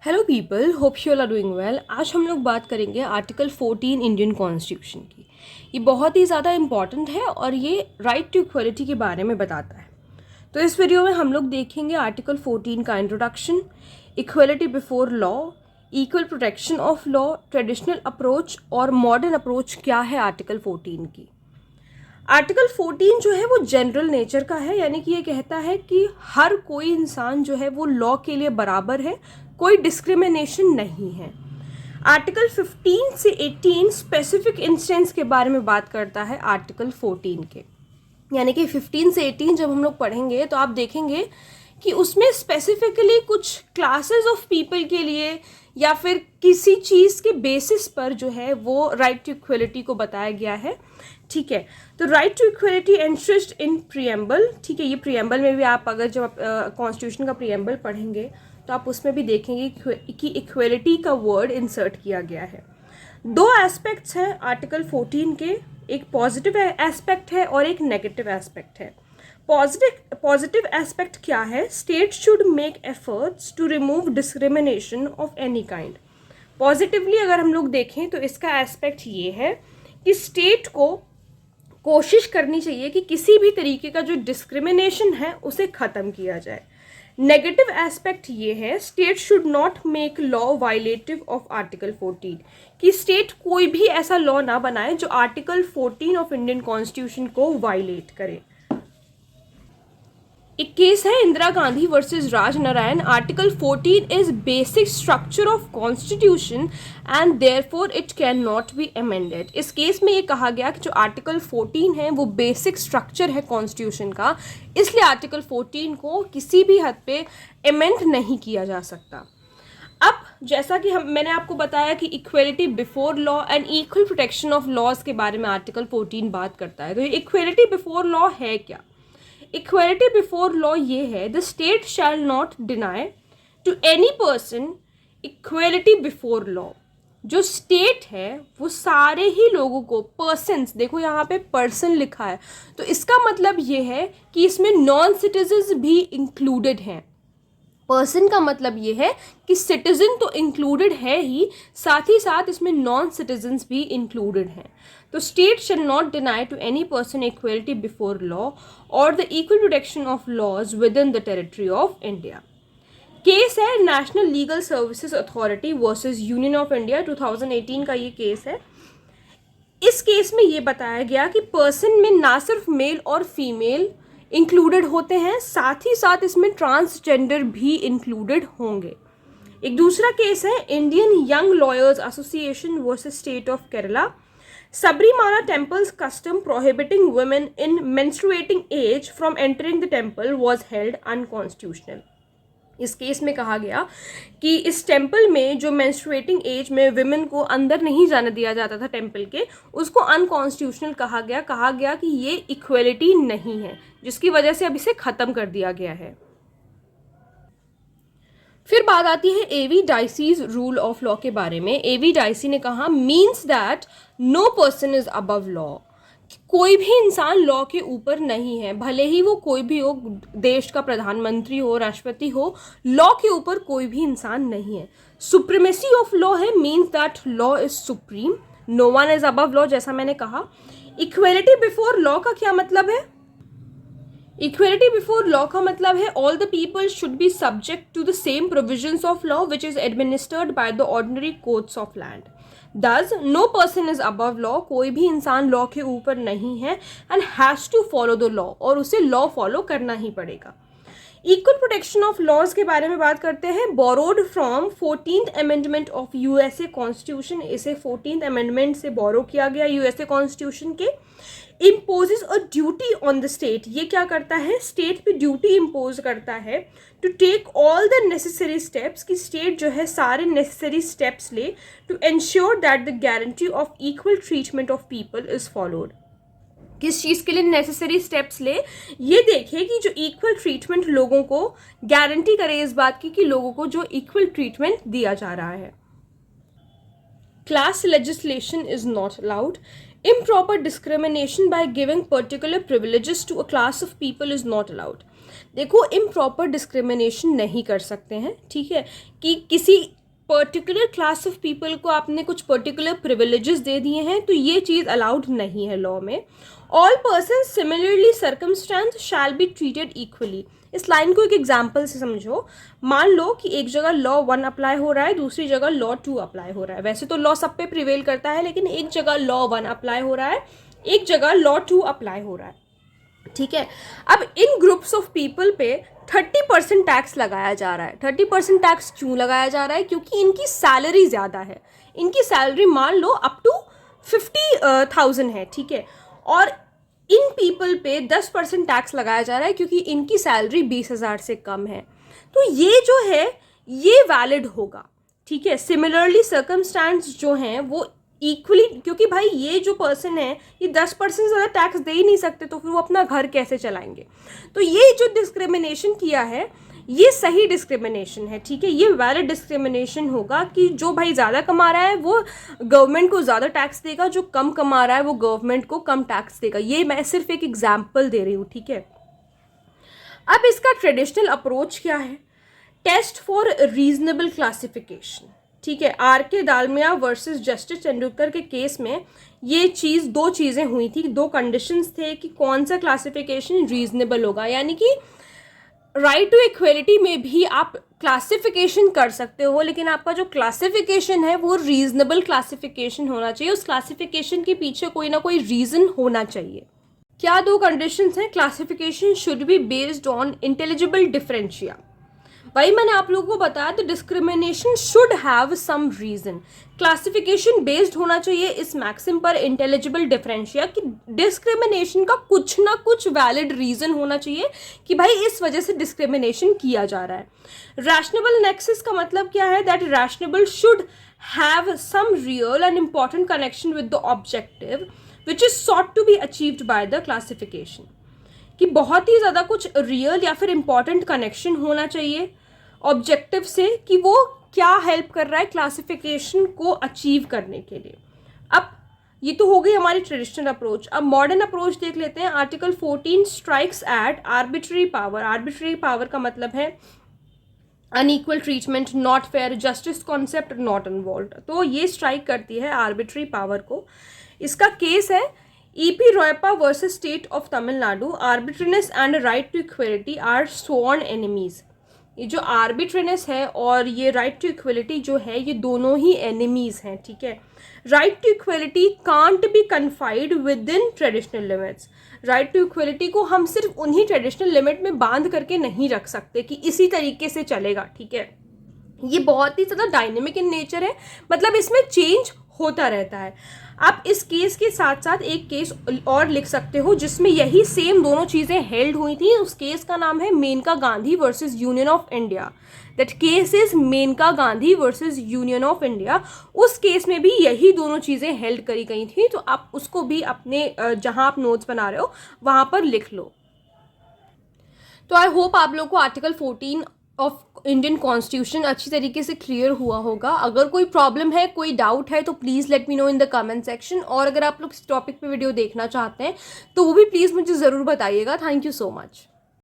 Hello people, hope you all are doing well. आज हम लोग बात करेंगे आर्टिकल 14 इंडियन कॉन्स्टिट्यूशन की। ये बहुत ही ज़्यादा इम्पॉर्टेंट है और ये राइट टू इक्वलिटी के बारे में बताता है। तो इस वीडियो में हम लोग देखेंगे आर्टिकल 14 का introduction, equality before law, equal protection of law, traditional approach और मॉडर्न अप्रोच क्या है आर्टिकल 14 की। आर्टिकल 14 जो है वो जनरल नेचर का है, यानी कि ये कहता है कि हर कोई इंसान जो है वो लॉ के लिए बराबर है, कोई डिस्क्रिमिनेशन नहीं है। आर्टिकल 15 से 18 स्पेसिफिक इंस्टेंस के बारे में बात करता है आर्टिकल 14 के, यानी कि 15 से 18 जब हम लोग पढ़ेंगे तो आप देखेंगे कि उसमें स्पेसिफिकली कुछ क्लासेस ऑफ पीपल के लिए या फिर किसी चीज़ के बेसिस पर जो है वो राइट टू इक्वलिटी को बताया गया है। ठीक है, तो right to equality ensured in preamble. ठीक है, ये प्रीएम्बल में भी आप अगर जब आप कॉन्स्टिट्यूशन का प्रीएम्बल पढ़ेंगे तो आप उसमें भी देखेंगे कि इक्वलिटी का वर्ड इंसर्ट किया गया है। दो एस्पेक्ट्स हैं आर्टिकल 14 के, एक पॉजिटिव एस्पेक्ट है और एक नेगेटिव एस्पेक्ट है। पॉजिटिव एस्पेक्ट क्या है? State should make efforts to remove discrimination of any kind. Positively अगर हम लोग देखें तो इसका एस्पेक्ट ये है कि स्टेट को कोशिश करनी चाहिए कि किसी भी तरीके का जो डिस्क्रिमिनेशन है उसे ख़त्म किया जाए। नेगेटिव एस्पेक्ट ये है, state should not make law violative of article 14, कि स्टेट कोई भी ऐसा लॉ ना बनाए जो आर्टिकल 14 ऑफ इंडियन कॉन्स्टिट्यूशन को वायलेट करे। एक केस है Indira Gandhi versus Raj Narayan. Article 14 is basic structure of constitution and therefore it can not be amended. इस केस में ये कहा गया कि जो आर्टिकल 14 है वो बेसिक स्ट्रक्चर है कॉन्स्टिट्यूशन का, इसलिए आर्टिकल 14 को किसी भी हद पे अमेंड नहीं किया जा सकता। अब जैसा कि मैंने आपको बताया कि equality before law and equal protection of laws के बारे में आर्टिकल 14 बात करता है। तो इक्वलिटी बिफोर लॉ है क्या? इक्वलिटी बिफोर लॉ ये है, the state shall not deny to any person equality before law. जो स्टेट है वो सारे ही लोगों को, पर्सन्स, देखो यहाँ पे पर्सन लिखा है तो इसका मतलब ये है कि इसमें नॉन सिटीजन्स भी इंक्लूडेड हैं। पर्सन का मतलब ये है कि सिटीजन तो इंक्लूडेड है ही, साथ ही साथ इसमें नॉन सिटीजन्स भी इंक्लूडेड हैं। तो state shall not deny to any person equality before law और the equal protection of laws within the territory of India. Case है National Legal Services Authority versus Union of India, 2018 का ये case है। इस case में ये बताया गया कि पर्सन में ना सिर्फ मेल और फीमेल इंक्लूडेड होते हैं, साथ ही साथ इसमें ट्रांसजेंडर भी इंक्लूडेड होंगे। एक दूसरा केस है Indian young lawyers association versus state of Kerala. Sabarimala temples custom prohibiting women in menstruating age from entering the temple was held unconstitutional. इस केस में कहा गया कि इस टेम्पल में जो मेंस्ट्रुएटिंग एज में विमेन को अंदर नहीं जाने दिया जाता था टेम्पल के, उसको अनकॉन्स्टिट्यूशनल कहा गया कि ये इक्वलिटी नहीं है, जिसकी वजह से अब इसे ख़त्म कर दिया गया है। फिर बात आती है A V Dicey's rule of law के बारे में। एवी डाइसी ने कहा means that no person is above law, कोई भी इंसान लॉ के ऊपर नहीं है, भले ही वो कोई भी हो, देश का प्रधानमंत्री हो, राष्ट्रपति हो, लॉ के ऊपर कोई भी इंसान नहीं है। सुप्रीमेसी ऑफ लॉ है, means that law is supreme, no one is above law, जैसा मैंने कहा। इक्वलिटी बिफोर लॉ का क्या मतलब है? इक्वलिटी बिफोर लॉ का मतलब है all the people should be subject to the same provisions of law which is administered by the ordinary courts of land. Thus, no person is above law, कोई भी इंसान लॉ के ऊपर नहीं है, and has to follow the law, और उसे law follow करना ही पड़ेगा। इक्वल प्रोटेक्शन ऑफ लॉज के बारे में बात करते हैं। Borrowed from 14th amendment of USA constitution, इसे 14th अमेंडमेंट से बोरो किया गया यूएसए कॉन्स्टिट्यूशन के। Imposes a duty on the state, ये क्या करता है? स्टेट पे ड्यूटी इम्पोज करता है to take all the necessary steps, कि स्टेट जो है सारे नेसेसरी स्टेप्स ले to ensure that the guarantee of equal treatment of people is followed. किस चीज़ के लिए नेसेसरी स्टेप्स ले? ये देखे कि जो इक्वल ट्रीटमेंट लोगों को गारंटी करे इस बात की कि लोगों को जो इक्वल ट्रीटमेंट दिया जा रहा है। Class legislation is not allowed. Improper discrimination by giving particular privileges to a class of people is not allowed. देखो इम्प्रॉपर डिस्क्रिमिनेशन नहीं कर सकते हैं, ठीक है, कि किसी पर्टिकुलर क्लास ऑफ पीपल को आपने कुछ पर्टिकुलर प्रिविलेजेस दे दिए हैं, तो ये चीज़ अलाउड नहीं है लॉ में। All person similarly circumstance shall be treated equally. इस लाइन को एक एग्जाम्पल से समझो। मान लो कि एक जगह लॉ 1 अप्लाई हो रहा है, दूसरी जगह लॉ 2 अप्लाई हो रहा है। वैसे तो लॉ सब पे प्रिवेल करता है, लेकिन एक जगह लॉ 1 अप्लाई हो रहा है, एक जगह लॉ 2 अप्लाई हो रहा है, ठीक है। अब इन ग्रुप्स ऑफ पीपल पे 30% टैक्स लगाया जा रहा है। 30% टैक्स क्यों लगाया जा रहा है? क्योंकि इनकी सैलरी ज़्यादा है। इनकी सैलरी मान लो अप टू 50,000 है, ठीक है, और इन पीपल पे 10% टैक्स लगाया जा रहा है क्योंकि इनकी सैलरी 20,000 से कम है। तो ये जो है ये वैलिड होगा, ठीक है। सिमिलरली सर्कमस्टांस जो हैं वो इक्वली, क्योंकि भाई ये जो पर्सन है ये 10% ज़्यादा टैक्स दे ही नहीं सकते, तो फिर वो अपना घर कैसे चलाएंगे? तो ये जो डिस्क्रिमिनेशन किया है ये सही डिस्क्रिमिनेशन है, ठीक है। ये वैलिड डिस्क्रिमिनेशन होगा कि जो भाई ज़्यादा कमा रहा है वो गवर्नमेंट को ज़्यादा टैक्स देगा, जो कम कमा रहा है वो गवर्नमेंट को कम टैक्स देगा। ये मैं सिर्फ एक एग्जाम्पल दे रही हूँ, ठीक है। अब इसका ट्रेडिशनल अप्रोच क्या है? टेस्ट फॉर रीजनेबल क्लासिफिकेशन, ठीक है। R.K. Dalmia versus justice Tendulkar के केस में ये चीज़, दो चीज़ें हुई थी, दो कंडीशंस थे कि कौन सा क्लासिफिकेशन रीजनेबल होगा। यानी कि राइट टू इक्वलिटी में भी आप क्लासिफिकेशन कर सकते हो, लेकिन आपका जो क्लासिफिकेशन है वो रीजनेबल क्लासिफिकेशन होना चाहिए। उस क्लासिफिकेशन के पीछे कोई ना कोई रीज़न होना चाहिए। क्या दो कंडीशंस हैं? Classification should be based on intelligible differentia. वही मैंने आप लोगों को बताया, तो discrimination should have some reason. Classification based होना चाहिए इस मैक्सिम पर इंटेलिजिबल डिफरेंशिया कि डिस्क्रिमिनेशन का कुछ ना कुछ वैलिड रीजन होना चाहिए कि भाई इस वजह से डिस्क्रिमिनेशन किया जा रहा है। रैशनेबल नेक्सस का मतलब क्या है? That rationale should have some real and important connection with the objective which is sought to be achieved by the classification. कि बहुत ही ज़्यादा कुछ रियल या फिर इंपॉर्टेंट कनेक्शन होना चाहिए ऑब्जेक्टिव से कि वो क्या हेल्प कर रहा है क्लासिफिकेशन को अचीव करने के लिए। अब ये तो हो गई हमारी ट्रेडिशनल अप्रोच। अब मॉडर्न अप्रोच देख लेते हैं। Article 14 strikes at arbitrary power. Arbitrary power का मतलब है unequal treatment, not fair, justice concept not involve. तो ये स्ट्राइक करती है आर्बिट्ररी पावर को। इसका केस है E.P. Royappa versus state of Tamil Nadu. Arbitrariness and right to equality are sworn enemies. ये जो आर्बिट्रीनेस है और ये राइट टू इक्वलिटी जो है ये दोनों ही एनिमीज हैं, ठीक है। Right to equality can't be confined within traditional limits. Right to equality को हम सिर्फ उन्हीं ट्रेडिशनल लिमिट में बांध करके नहीं रख सकते कि इसी तरीके से चलेगा, ठीक है। ये बहुत ही ज़्यादा डायनेमिक इन नेचर है, मतलब इसमें चेंज होता रहता है। आप इस केस के साथ साथ एक केस और लिख सकते हो जिसमें यही सेम दोनों चीज़ें हेल्ड हुई थी। उस केस का नाम है Maneka Gandhi versus Union of India. That case is Maneka Gandhi versus Union of India. उस केस में भी यही दोनों चीज़ें हेल्ड करी गई थी, तो आप उसको भी अपने जहां आप नोट्स बना रहे हो वहां पर लिख लो। तो आई होप आप लोग को आर्टिकल 14 ऑफ इंडियन कॉन्स्टिट्यूशन अच्छी तरीके से क्लियर हुआ होगा। अगर कोई प्रॉब्लम है, कोई डाउट है, तो please let me know in the comment section. और अगर आप लोग इस टॉपिक पे वीडियो देखना चाहते हैं तो वो भी प्लीज़ मुझे ज़रूर बताइएगा। Thank you so much.